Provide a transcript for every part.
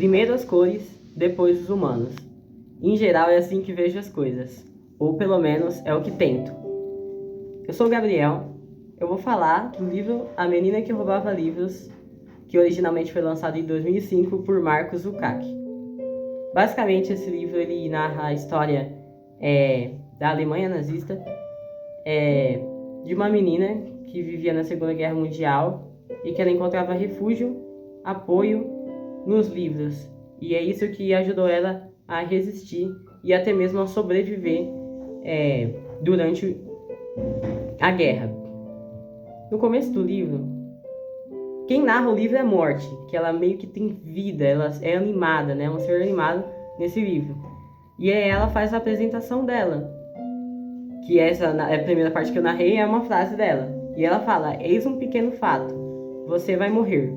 Primeiro as cores, depois os humanos. Em geral é assim que vejo as coisas, ou pelo menos é o que tento. Eu sou o Gabriel, eu vou falar do livro A Menina que Roubava Livros, que originalmente foi lançado em 2005 por Marcus Lukács. Basicamente esse livro ele narra a história da Alemanha nazista, de uma menina que vivia na Segunda Guerra Mundial e que ela encontrava refúgio, apoio nos livros. E é isso que ajudou ela a resistir e até mesmo a sobreviver durante a guerra. No começo do livro, quem narra o livro é a Morte, que ela meio que tem vida, ela é animada, né? Um ser animado nesse livro. E aí ela faz a apresentação dela, que essa é a primeira parte que eu narrei, é uma frase dela. E ela fala: eis um pequeno fato, você vai morrer.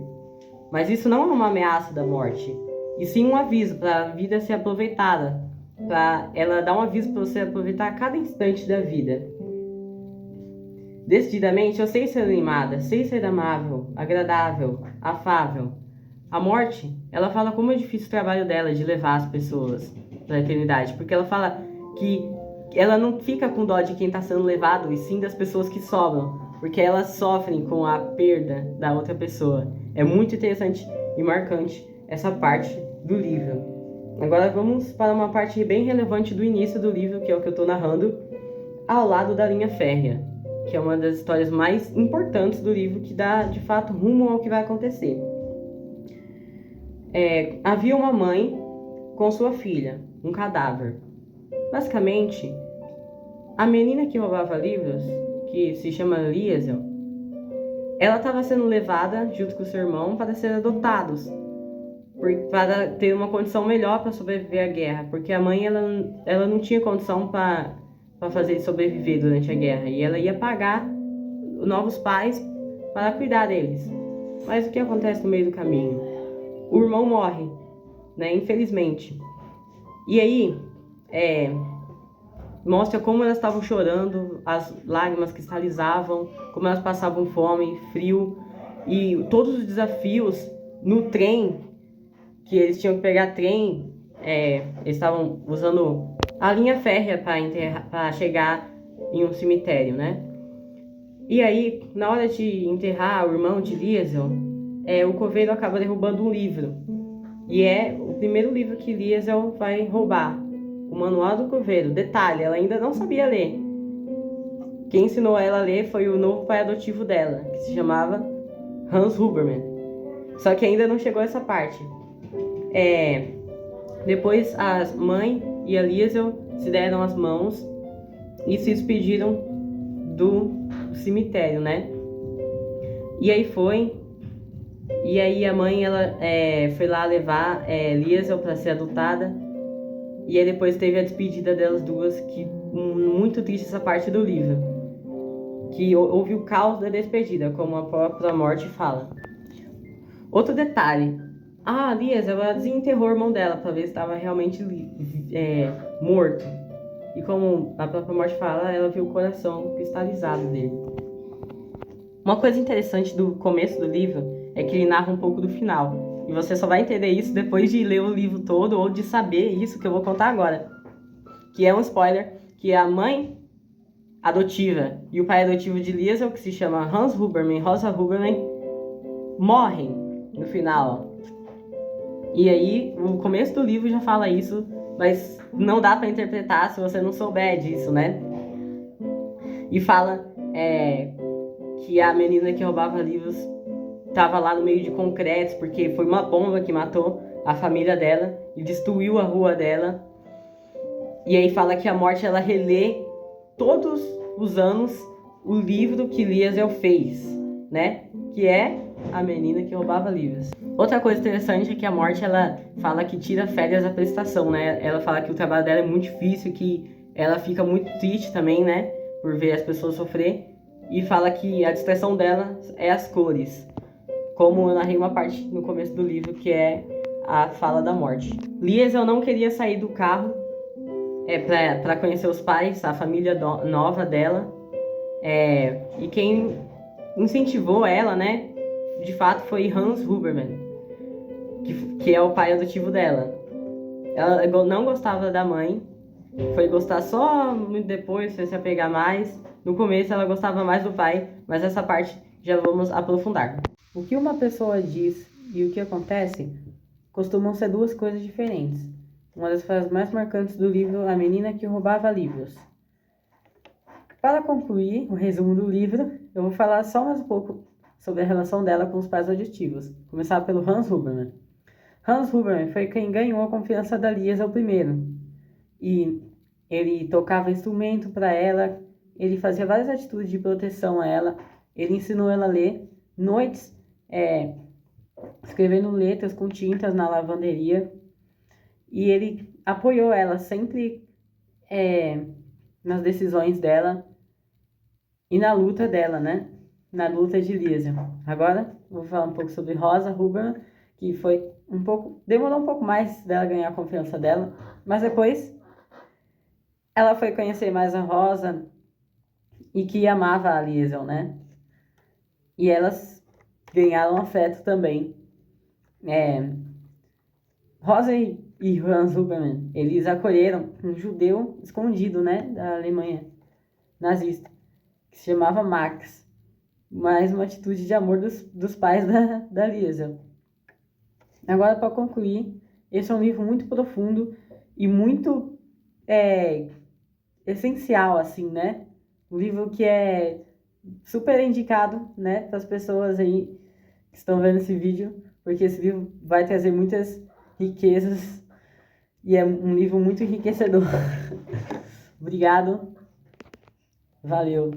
Mas isso não é uma ameaça da morte, e sim um aviso para a vida ser aproveitada, para ela dar um aviso para você aproveitar cada instante da vida. Decididamente, eu sei ser animada, sei ser amável, agradável, afável. A morte, ela fala como é difícil o trabalho dela de levar as pessoas para a eternidade, porque ela fala que ela não fica com dó de quem está sendo levado, e sim das pessoas que sobram, porque elas sofrem com a perda da outra pessoa. É muito interessante e marcante essa parte do livro. Agora vamos para uma parte bem relevante do início do livro, que é o que eu estou narrando, ao lado da linha férrea, que é uma das histórias mais importantes do livro, que dá de fato rumo ao que vai acontecer. Havia uma mãe com sua filha, um cadáver. Basicamente, a menina que roubava livros, que se chama Liesel, ela estava sendo levada junto com seu irmão para ser adotados, para ter uma condição melhor para sobreviver à guerra, porque a mãe ela não tinha condição para fazer sobreviver durante a guerra, e ela ia pagar novos pais para cuidar deles. Mas o que acontece no meio do caminho? O irmão morre, né, infelizmente. E aí, mostra como elas estavam chorando, as lágrimas cristalizavam, como elas passavam fome, frio, e todos os desafios no trem, que eles tinham que pegar trem, eles estavam usando a linha férrea para chegar em um cemitério, né? E aí, na hora de enterrar o irmão de Liesel, o coveiro acaba derrubando um livro. E é o primeiro livro que Liesel vai roubar, o Manual do Coveiro. Detalhe, ela ainda não sabia ler. Quem ensinou ela a ler foi o novo pai adotivo dela, que se chamava Hans Huberman. Só que ainda não chegou a essa parte. Depois a mãe e a Liesel se deram as mãos e se despediram do cemitério, né? E aí a mãe ela foi lá levar Liesel para ser adotada. E aí depois teve a despedida delas duas, que muito triste essa parte do livro, que houve o caos da despedida, como a própria Morte fala. Outro detalhe: a Liesel ela desenterrou o irmão dela para ver se estava realmente morto. E como a própria Morte fala, ela viu o coração cristalizado dele. Uma coisa interessante do começo do livro é que ele narra um pouco do final. E você só vai entender isso depois de ler o livro todo ou de saber isso que eu vou contar agora. Que é um spoiler, que a mãe adotiva e o pai adotivo de Liesel, que se chama Hans Huberman e Rosa Huberman, morrem no final. E aí, o começo do livro já fala isso, mas não dá para interpretar se você não souber disso, né? E fala que a menina que roubava livros estava lá no meio de concretos, porque foi uma bomba que matou a família dela e destruiu a rua dela. E aí fala que a Morte ela relê todos os anos o livro que Liesel fez, né? Que é A Menina que Roubava Livros. Outra coisa interessante é que a Morte ela fala que tira férias da prestação, né? Ela fala que o trabalho dela é muito difícil, que ela fica muito triste também, né? Por ver as pessoas sofrer. E fala que a distração dela é as cores, como eu narrei uma parte no começo do livro, que é a fala da Morte. Liesel não queria sair do carro para conhecer os pais, a família nova dela. E quem incentivou ela, né, de fato, foi Hans Huberman. que é o pai adotivo dela. Ela não gostava da mãe, foi gostar só muito depois, foi se apegar mais. No começo ela gostava mais do pai, mas essa parte já vamos aprofundar. O que uma pessoa diz e o que acontece costumam ser duas coisas diferentes. Uma das frases mais marcantes do livro, A Menina que Roubava Livros. Para concluir o resumo do livro, eu vou falar só mais um pouco sobre a relação dela com os pais adotivos. Começar pelo Hans Huberman. Hans Huberman foi quem ganhou a confiança da Liesel primeiro. E ele tocava instrumento para ela, ele fazia várias atitudes de proteção a ela, ele ensinou ela a ler noites, escrevendo letras com tintas na lavanderia, e ele apoiou ela sempre nas decisões dela e na luta dela, né? Na luta de Liesel. Agora, vou falar um pouco sobre Rosa Huberman, que foi demorou um pouco mais dela ganhar a confiança dela, mas depois ela foi conhecer mais a Rosa e que amava a Liesel, né? E elas ganharam afeto também. Rosa e Hans Huberman, eles acolheram um judeu escondido, né? Da Alemanha nazista, que se chamava Max. Mais uma atitude de amor dos pais da Liesel. Agora, para concluir, esse é um livro muito profundo e muito essencial, assim, né? Um livro que é super indicado, né, para as pessoas aí que estão vendo esse vídeo, porque esse livro vai trazer muitas riquezas e é um livro muito enriquecedor. Obrigado, valeu.